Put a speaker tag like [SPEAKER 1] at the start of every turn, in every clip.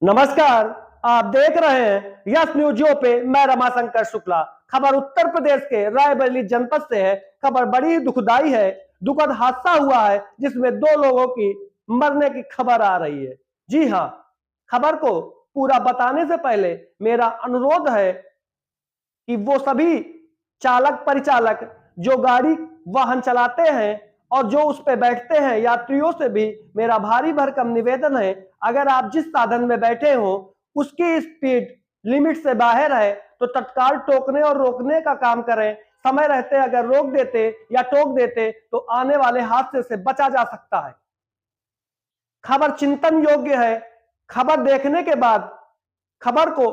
[SPEAKER 1] नमस्कार। आप देख रहे हैं यस न्यूज़ पे। मैं रमाशंकर शुक्ला। खबर उत्तर प्रदेश के रायबरेली जनपद से है। खबर बड़ी ही दुखदाई है। दुखद हादसा हुआ है जिसमें 2 लोगों की मरने की खबर आ रही है। जी हां, खबर को पूरा बताने से पहले मेरा अनुरोध है कि वो सभी चालक परिचालक जो गाड़ी वाहन चलाते हैं और जो उस पे बैठते हैं, यात्रियों से भी मेरा भारी भरकम निवेदन है, अगर आप जिस साधन में बैठे हो उसकी स्पीड लिमिट से बाहर है तो तत्काल टोकने और रोकने का काम करें। समय रहते अगर रोक देते या टोक देते तो आने वाले हादसे से बचा जा सकता है। खबर चिंतन योग्य है। खबर देखने के बाद खबर को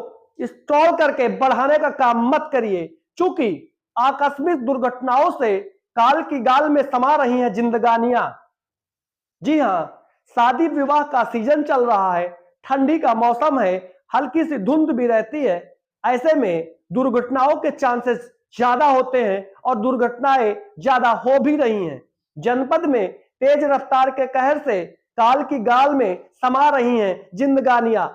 [SPEAKER 1] स्टॉल करके बढ़ाने का काम मत करिए, क्योंकि आकस्मिक दुर्घटनाओं से काल की गाल में समा रही हैं जिंदगानियां। जी हां, शादी विवाह का सीजन चल रहा है, ठंडी का मौसम है, हल्की सी धुंध भी रहती है। ऐसे में दुर्घटनाओं के चांसेस ज्यादा होते हैं और दुर्घटनाएं ज्यादा हो भी रही हैं। जनपद में तेज रफ्तार के कहर से काल की गाल में समा रही हैं जिंदगानियां।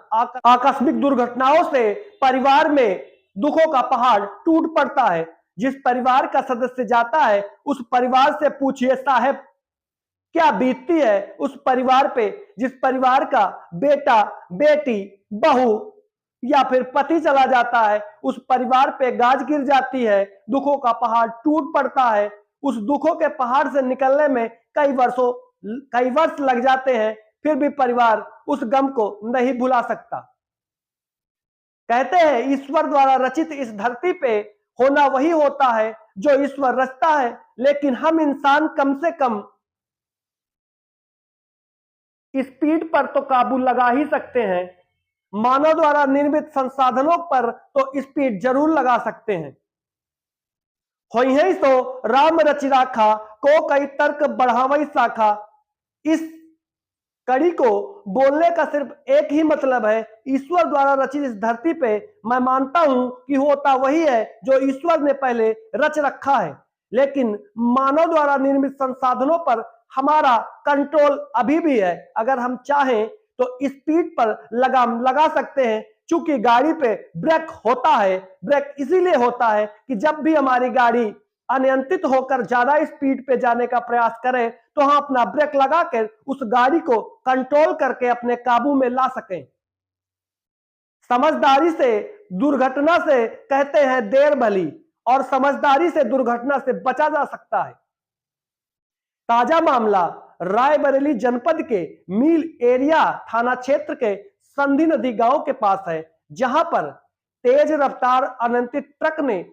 [SPEAKER 1] आकस्मिक दुर्घटनाओं से परिवार में दुखों का पहाड़ टूट पड़ता है। जिस परिवार का सदस्य जाता है उस परिवार से पूछिए साहब, क्या बीतती है उस परिवार पे जिस परिवार का बेटा, बेटी, बहू या फिर पति चला जाता है। उस परिवार पे गाज गिर जाती है, दुखों का पहाड़ टूट पड़ता है। उस दुखों के पहाड़ से निकलने में कई वर्ष लग जाते हैं, फिर भी परिवार उस गम को नहीं भुला सकता। कहते हैं ईश्वर द्वारा रचित इस धरती पे होना वही होता है जो ईश्वर रचता है, लेकिन हम इंसान कम से कम स्पीड पर तो काबू लगा ही सकते हैं। मानव द्वारा निर्मित संसाधनों पर तो स्पीड जरूर लगा सकते हैं। होई है सो राम रचि राखा, को कई तर्क बढ़ावई शाखा। इस कड़ी को बोलने का सिर्फ एक ही मतलब है, ईश्वर द्वारा रचित इस धरती पे मैं मानता हूं कि होता वही है जो ईश्वर ने पहले रच रखा है, लेकिन मानव द्वारा निर्मित संसाधनों पर हमारा कंट्रोल अभी भी है। अगर हम चाहें तो स्पीड पर लगाम लगा सकते हैं, चूंकि गाड़ी पे ब्रेक होता है। ब्रेक इसीलिए होता है कि जब भी हमारी गाड़ी अनियंत्रित होकर ज्यादा स्पीड पे जाने का प्रयास करें तो हम अपना ब्रेक लगाकर उस गाड़ी को कंट्रोल करके अपने काबू में ला सकें। समझदारी से दुर्घटना से कहते हैं देर भली, और समझदारी से दुर्घटना से बचा जा सकता है। ताजा मामला रायबरेली जनपद के मील एरिया थाना क्षेत्र के संधि नदी गांव के पास है, जहां पर तेज रफ्तार अनियंत्रित ट्रक ने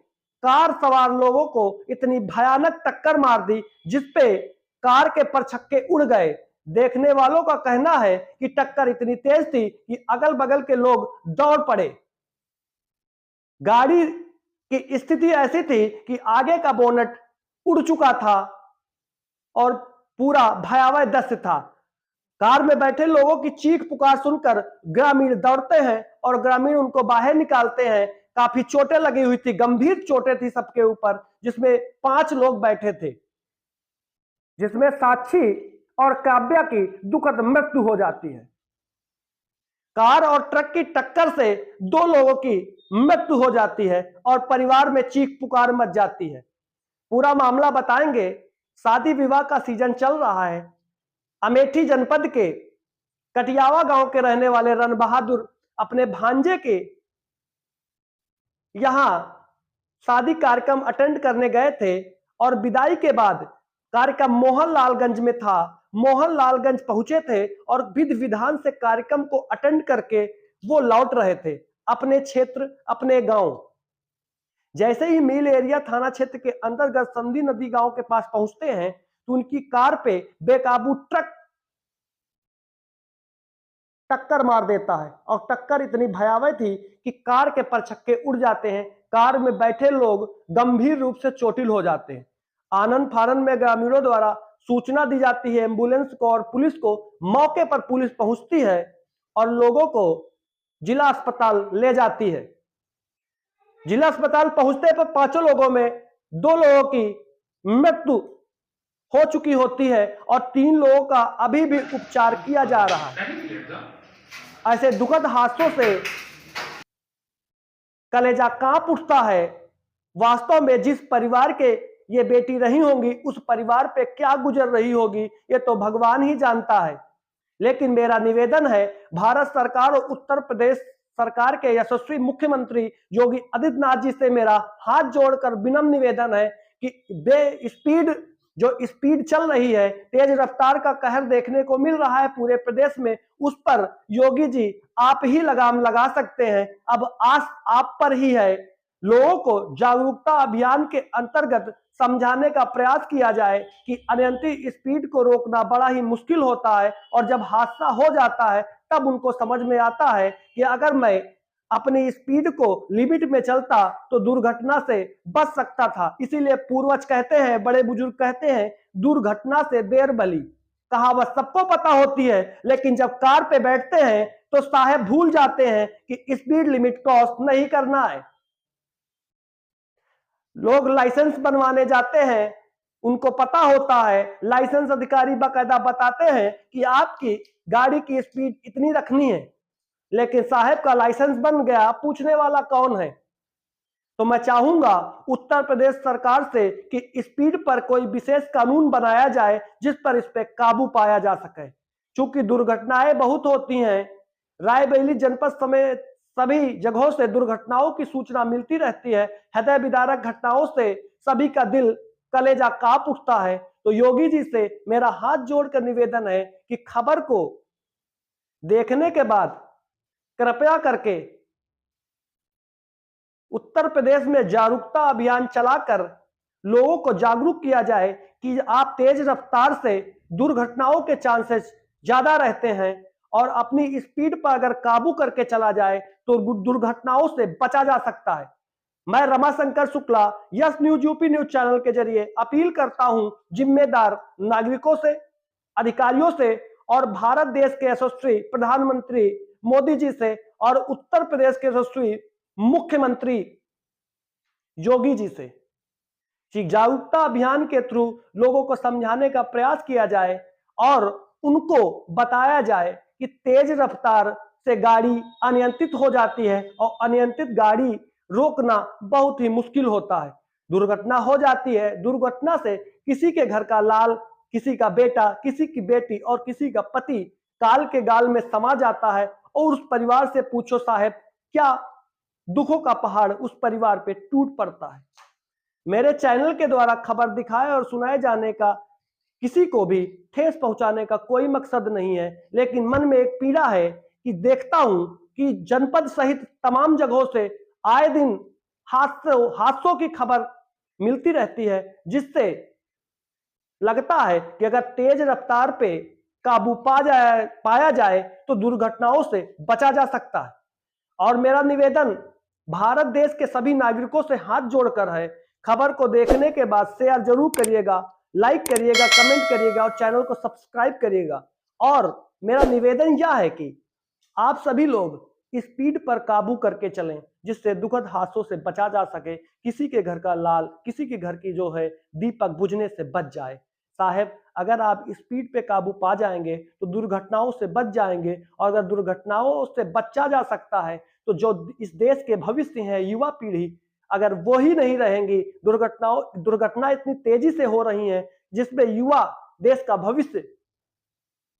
[SPEAKER 1] कार सवार लोगों को इतनी भयानक टक्कर मार दी जिसपे कार के परछक्के उड़ गए। देखने वालों का कहना है कि टक्कर इतनी तेज थी कि अगल बगल के लोग दौड़ पड़े। गाड़ी की स्थिति ऐसी थी कि आगे का बोनट उड़ चुका था और पूरा भयावह दृश्य था। कार में बैठे लोगों की चीख पुकार सुनकर ग्रामीण दौड़ते हैं और ग्रामीण उनको बाहर निकालते हैं। काफी चोटें लगी हुई थी, गंभीर चोटें थी सबके ऊपर, जिसमें 5 लोग बैठे थे, जिसमें साक्षी और काव्या की दुखद मृत्यु हो जाती है। कार और ट्रक की टक्कर से 2 लोगों की मृत्यु हो जाती है और परिवार में चीख पुकार मच जाती है। पूरा मामला बताएंगे। शादी विवाह का सीजन चल रहा है। अमेठी जनपद के कटियावा गांव के रहने वाले रण बहादुर अपने भांजे के यहां शादी कार्यक्रम अटेंड करने गए थे और विदाई के बाद कार्यक्रम मोहनलालगंज में था। मोहनलालगंज पहुंचे थे और विधि विधान से कार्यक्रम को अटेंड करके वो लौट रहे थे अपने क्षेत्र, अपने गांव। जैसे ही मील एरिया थाना क्षेत्र के अंतर्गत संधि नदी गांव के पास पहुंचते हैं तो उनकी कार पे बेकाबू ट्रक टक्कर मार देता है और टक्कर इतनी भयावह थी कि कार के परछक्के उड़ जाते हैं। कार में बैठे लोग गंभीर रूप से चोटिल हो जाते हैं। आनंद फानन में ग्रामीणों द्वारा सूचना दी जाती है एम्बुलेंस को और पुलिस को। मौके पर पुलिस पहुंचती है और लोगों को जिला अस्पताल ले जाती है। जिला अस्पताल पहुंचते पर 5 लोगों में 2 लोगों की मृत्यु हो चुकी होती है और 3 लोगों का अभी भी उपचार किया जा रहा है। ऐसे दुखद हादसों से कलेजा कांप उठता है। वास्तव में जिस परिवार के ये बेटी रही होंगी, उस परिवार पे क्या गुजर रही होगी, ये तो भगवान ही जानता है। लेकिन मेरा निवेदन है भारत सरकार और उत्तर प्रदेश सरकार के यशस्वी मुख्यमंत्री योगी आदित्यनाथ जी से मेरा हाथ जोड़कर विनम्र निवेदन है कि जो स्पीड चल रही है, तेज रफ्तार का कहर देखने को मिल रहा है पूरे प्रदेश में, उस पर योगी जी आप ही लगाम लगा सकते हैं। अब आस आप पर ही है। लोगों को जागरूकता अभियान के अंतर्गत समझाने का प्रयास किया जाए कि अनियंत्रित स्पीड को रोकना बड़ा ही मुश्किल होता है, और जब हादसा हो जाता है तब उनको समझ में आता है कि अगर मैं अपनी स्पीड को लिमिट में चलता तो दुर्घटना से बच सकता था। इसीलिए पूर्वज कहते हैं, बड़े बुजुर्ग कहते हैं, दुर्घटना से देर भली। कहावत सबको पता होती है, लेकिन जब कार पे बैठते हैं तो साहब भूल जाते हैं कि स्पीड लिमिट क्रॉस नहीं करना है। लोग लाइसेंस बनवाने जाते हैं, उनको पता होता है, लाइसेंस अधिकारी बाकायदा बताते हैं कि आपकी गाड़ी की स्पीड इतनी रखनी है, लेकिन साहब का लाइसेंस बन गया, पूछने वाला कौन है। तो मैं चाहूंगा उत्तर प्रदेश सरकार से कि स्पीड पर कोई विशेष कानून बनाया जाए जिस पर इस पे काबू पाया जा सके। चूंकि दुर्घटनाएं बहुत होती हैं, रायबरेली जनपद समेत सभी जगहों से दुर्घटनाओं की सूचना मिलती रहती है। हृदय विदारक घटनाओं से सभी का दिल कलेजा कांप उठता है। तो योगी जी से मेरा हाथ जोड़कर निवेदन है कि खबर को देखने के बाद कृपया करके उत्तर प्रदेश में जागरूकता अभियान चलाकर लोगों को जागरूक किया जाए कि आप तेज रफ्तार से दुर्घटनाओं के चांसेस ज्यादा रहते हैं, और अपनी स्पीड पर अगर काबू करके चला जाए तो दुर्घटनाओं से बचा जा सकता है। मैं Ramashankar Shukla yes news UP news channel के जरिए अपील करता हूं जिम्मेदार नागरिकों से, अधिकारियों से, और भारत देश के यशस्वी प्रधानमंत्री मोदी जी से, और उत्तर प्रदेश के यशस्वी मुख्यमंत्री योगी जी से कि जागरूकता अभियान के थ्रू लोगों को समझाने का प्रयास किया जाए और उनको बताया जाए कि तेज रफ्तार से गाड़ी अनियंत्रित हो जाती है, और अनियंत्रित गाड़ी रोकना बहुत ही मुश्किल होता है। दुर्घटना हो जाती है, दुर्घटना से किसी के घर का लाल, किसी का बेटा, किसी की बेटी और किसी का पति काल के गाल में समा जाता है, और उस परिवार से पूछो साहब, क्या दुखों का पहाड़ उस परिवार पे टूट पड़ता है। मेरे चैनल के द्वारा खबर दिखाए और सुनाए जाने का किसी को भी ठेस पहुंचाने का कोई मकसद नहीं है, लेकिन मन में एक पीड़ा है कि देखता हूं कि जनपद सहित तमाम जगहों से आए दिन हादसों की खबर मिलती रहती है, जिससे लगता है कि अगर तेज रफ्तार पे काबू पाया जाए तो दुर्घटनाओं से बचा जा सकता है। और मेरा निवेदन भारत देश के सभी नागरिकों से हाथ जोड़कर है, खबर को देखने के बाद शेयर जरूर करिएगा, लाइक करिएगा, कमेंट करिएगा और चैनल को सब्सक्राइब करिएगा। और मेरा निवेदन यह है कि आप सभी लोग स्पीड पर काबू करके चलें, जिससे दुखद हादसों से बचा जा सके, किसी के घर का लाल, किसी के घर की जो है दीपक बुझने से बच जाए। साहब, अगर आप स्पीड पे काबू पा जाएंगे तो दुर्घटनाओं से बच जाएंगे, और अगर दुर्घटनाओं से बचा जा सकता है तो जो इस देश के भविष्य है, युवा पीढ़ी, अगर वो ही नहीं रहेंगी, दुर्घटना इतनी तेजी से हो रही है जिसमें युवा देश का भविष्य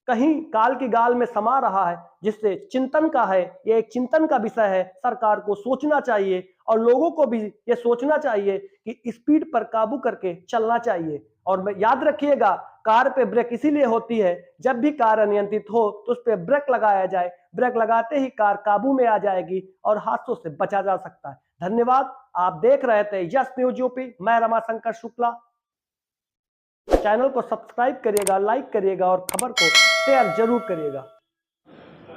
[SPEAKER 1] कहीं काल की गाल में समा रहा है, जिससे चिंतन का है, ये एक चिंतन का विषय है। सरकार को सोचना चाहिए और लोगों को भी ये सोचना चाहिए कि स्पीड पर काबू करके चलना चाहिए। और मैं याद रखिएगा, कार पे ब्रेक इसीलिए होती है, जब भी कार अनियंत्रित हो तो उस पर ब्रेक लगाया जाए। ब्रेक लगाते ही कार काबू में आ जाएगी और हादसों से बचा जा सकता है। धन्यवाद। आप देख रहे थे यस न्यूज यूपी, मैं रमाशंकर शुक्ला। चैनल को सब्सक्राइब करिएगा, लाइक करिएगा और खबर को शेयर जरूर करिएगा।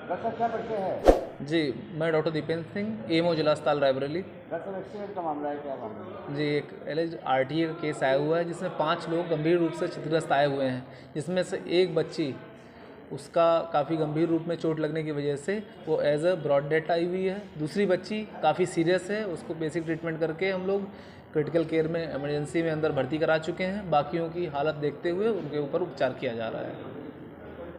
[SPEAKER 2] डॉक्टर क्या परिचय है?
[SPEAKER 3] जी, मैं डॉक्टर दीपेंद्र सिंह, एएमओ जिला अस्पताल रायबरेली।
[SPEAKER 2] डॉक्टर एक्सीडेंट का मामला है, क्या मामला है?
[SPEAKER 3] जी, एक एलएच आरटीए का केस आया हुआ है जिसमें 5 लोग गंभीर रूप से क्षतिग्रस्त आए हुए हैं, जिसमें से एक बच्ची, उसका काफ़ी गंभीर रूप में चोट लगने की वजह से वो एज अ ब्रॉड डेथ आई हुई है। दूसरी बच्ची काफ़ी सीरियस है, उसको बेसिक ट्रीटमेंट करके हम लोग क्रिटिकल केयर में, इमरजेंसी में अंदर भर्ती करा चुके हैं। बाकियों की हालत देखते हुए उनके ऊपर उपचार किया जा रहा है।